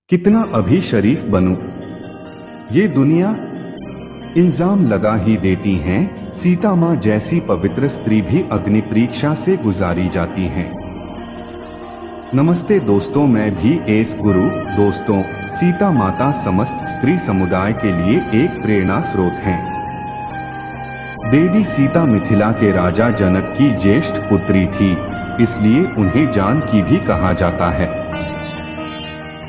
कितना अभी शरीफ बनूं। ये दुनिया इल्जाम लगा ही देती हैं, सीता माँ जैसी पवित्र स्त्री भी अग्नि परीक्षा से गुजारी जाती हैं। नमस्ते दोस्तों, मैं भी एस गुरु। दोस्तों, सीता माता समस्त स्त्री समुदाय के लिए एक प्रेरणा स्रोत हैं। देवी सीता मिथिला के राजा जनक की ज्येष्ठ पुत्री थी, इसलिए उन्हें जानकी भी कहा जाता है।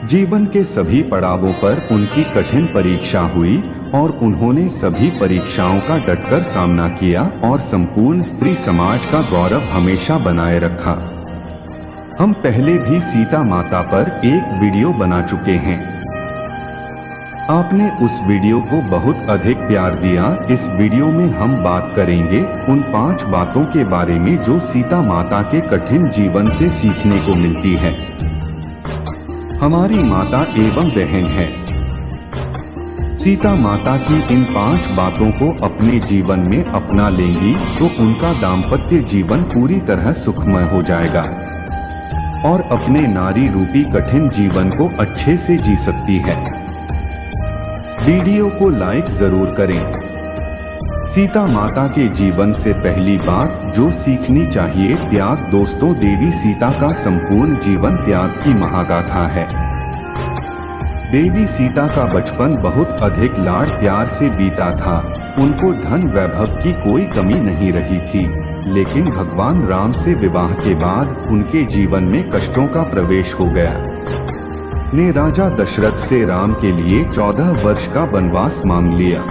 जीवन के सभी पड़ावों पर उनकी कठिन परीक्षा हुई और उन्होंने सभी परीक्षाओं का डटकर सामना किया और संपूर्ण स्त्री समाज का गौरव हमेशा बनाए रखा। हम पहले भी सीता माता पर एक वीडियो बना चुके हैं। आपने उस वीडियो को बहुत अधिक प्यार दिया। इस वीडियो में हम बात करेंगे उन 5 बातों के बारे में जो सीता माता के कठिन जीवन से सीखने को मिलती है। हमारी माता एवं बहन है। सीता माता की इन 5 बातों को अपने जीवन में अपना लेंगी तो उनका दाम्पत्य जीवन पूरी तरह सुखमय हो जाएगा और अपने नारी रूपी कठिन जीवन को अच्छे से जी सकती है। वीडियो को लाइक जरूर करें। सीता माता के जीवन से पहली बात जो सीखनी चाहिए, त्याग। दोस्तों, देवी सीता का संपूर्ण जीवन त्याग की महागाथा है। देवी सीता का बचपन बहुत अधिक लाड़ प्यार से बीता था। उनको धन वैभव की कोई कमी नहीं रही थी, लेकिन भगवान राम से विवाह के बाद उनके जीवन में कष्टों का प्रवेश हो गया। ने राजा दशरथ से राम के लिए 14 वर्ष का वनवास मांग लिया।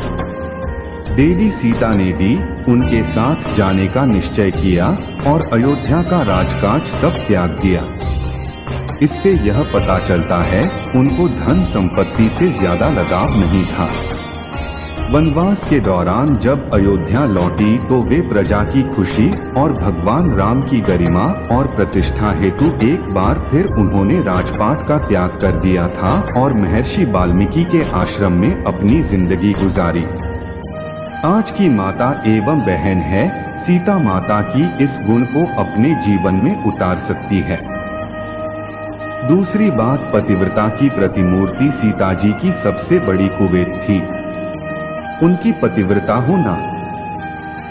देवी सीता ने भी उनके साथ जाने का निश्चय किया और अयोध्या का राजकाज सब त्याग दिया। इससे यह पता चलता है उनको धन संपत्ति से ज्यादा लगाव नहीं था। वनवास के दौरान जब अयोध्या लौटी तो वे प्रजा की खुशी और भगवान राम की गरिमा और प्रतिष्ठा हेतु एक बार फिर उन्होंने राजपाट का त्याग कर दिया था और महर्षि वाल्मीकि के आश्रम में अपनी जिंदगी गुजारी। आज की माता एवं बहन है, सीता माता की इस गुण को अपने जीवन में उतार सकती है। दूसरी बात, पतिव्रता की प्रतिमूर्ति सीता जी की सबसे बड़ी कुवैत थी उनकी पतिव्रता होना।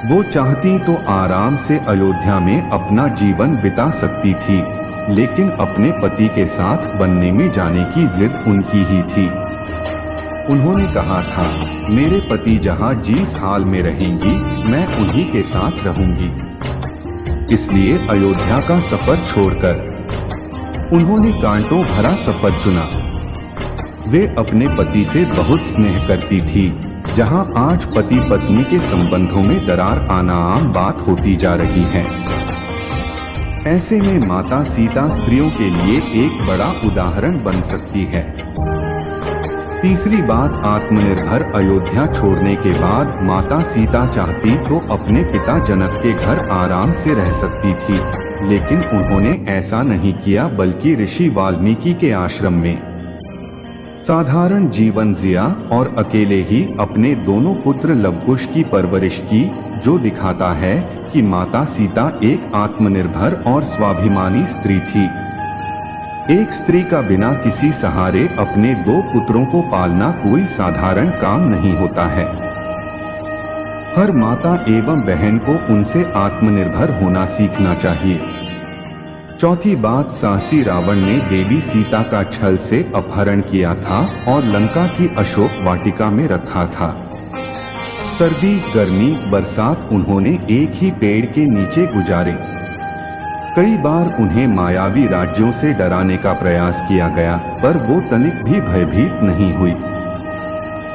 वो चाहती तो आराम से अयोध्या में अपना जीवन बिता सकती थी, लेकिन अपने पति के साथ बनने में जाने की जिद उनकी ही थी। उन्होंने कहा था, मेरे पति जहां जिस हाल में रहेंगी मैं उन्हीं के साथ रहूंगी। इसलिए अयोध्या का सफर छोड़कर उन्होंने कांटों भरा सफर चुना। वे अपने पति से बहुत स्नेह करती थी। जहां आज पति पत्नी के संबंधों में दरार आना आम बात होती जा रही है, ऐसे में माता सीता स्त्रियों के लिए एक बड़ा उदाहरण बन सकती है। तीसरी बात, आत्मनिर्भर। अयोध्या छोड़ने के बाद माता सीता चाहती तो अपने पिता जनक के घर आराम से रह सकती थी, लेकिन उन्होंने ऐसा नहीं किया, बल्कि ऋषि वाल्मीकि के आश्रम में साधारण जीवन जिया और अकेले ही अपने दोनों पुत्र लवकुश की परवरिश की, जो दिखाता है कि माता सीता एक आत्मनिर्भर और स्वाभिमानी स्त्री थी। एक स्त्री का बिना किसी सहारे अपने 2 पुत्रों को पालना कोई साधारण काम नहीं होता है। हर माता एवं बहन को उनसे आत्मनिर्भर होना सीखना चाहिए। चौथी बात, साहसी रावण ने देवी सीता का छल से अपहरण किया था और लंका की अशोक वाटिका में रखा था। सर्दी, गर्मी, बरसात उन्होंने एक ही पेड़ के नीचे गुजारे। कई बार उन्हें मायावी राज्यों से डराने का प्रयास किया गया, पर वो तनिक भी भयभीत नहीं हुई।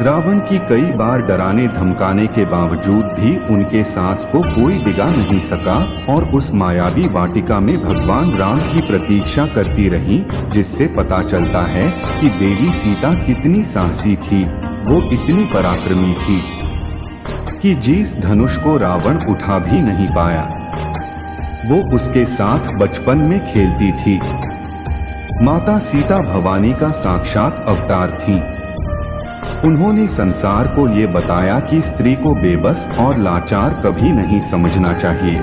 रावण की कई बार डराने धमकाने के बावजूद भी उनके साहस को कोई डिगा नहीं सका और उस मायावी वाटिका में भगवान राम की प्रतीक्षा करती रही, जिससे पता चलता है कि देवी सीता कितनी साहसी थी। वो इतनी पराक्रमी थी कि जिस धनुष को रावण उठा भी नहीं पाया, वो उसके साथ बचपन में खेलती थी। माता सीता भवानी का साक्षात अवतार थी। उन्होंने संसार को ये बताया कि स्त्री को बेबस और लाचार कभी नहीं समझना चाहिए।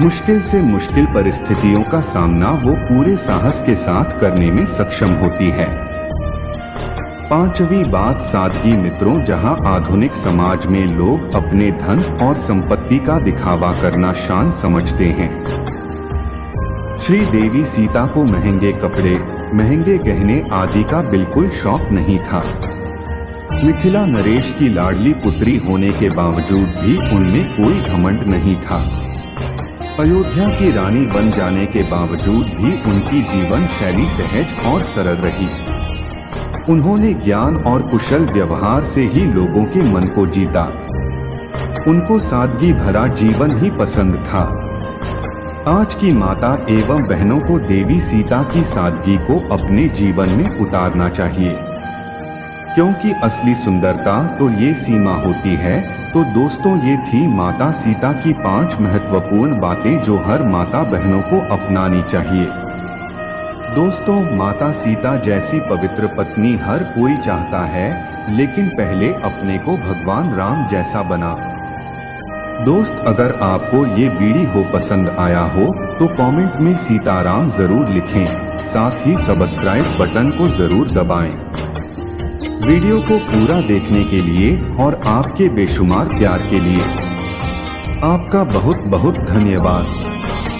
मुश्किल से मुश्किल परिस्थितियों का सामना वो पूरे साहस के साथ करने में सक्षम होती है। पांचवी बात सादगी। मित्रों, जहां आधुनिक समाज में लोग अपने धन और संपत्ति का दिखावा करना शान समझते हैं, श्री देवी सीता को महंगे कपड़े, महंगे गहने आदि का बिल्कुल शौक नहीं था। मिथिला नरेश की लाडली पुत्री होने के बावजूद भी उनमें कोई घमंड नहीं था। अयोध्या की रानी बन जाने के बावजूद भी उनकी जीवन शैली सहज और सरल रही। उन्होंने ज्ञान और कुशल व्यवहार से ही लोगों के मन को जीता। उनको सादगी भरा जीवन ही पसंद था। आज की माता एवं बहनों को देवी सीता की सादगी को अपने जीवन में उतारना चाहिए, क्योंकि असली सुंदरता तो ये सीमा होती है। तो दोस्तों, ये थी माता सीता की 5 महत्वपूर्ण बातें जो हर माता बहनों को अपनानी चाहिए। दोस्तों, माता सीता जैसी पवित्र पत्नी हर कोई चाहता है, लेकिन पहले अपने को भगवान राम जैसा बना। दोस्त, अगर आपको ये वीडियो पसंद आया हो तो कमेंट में सीताराम जरूर लिखें, साथ ही सब्सक्राइब बटन को जरूर दबाएं। वीडियो को पूरा देखने के लिए और आपके बेशुमार प्यार के लिए आपका बहुत बहुत धन्यवाद।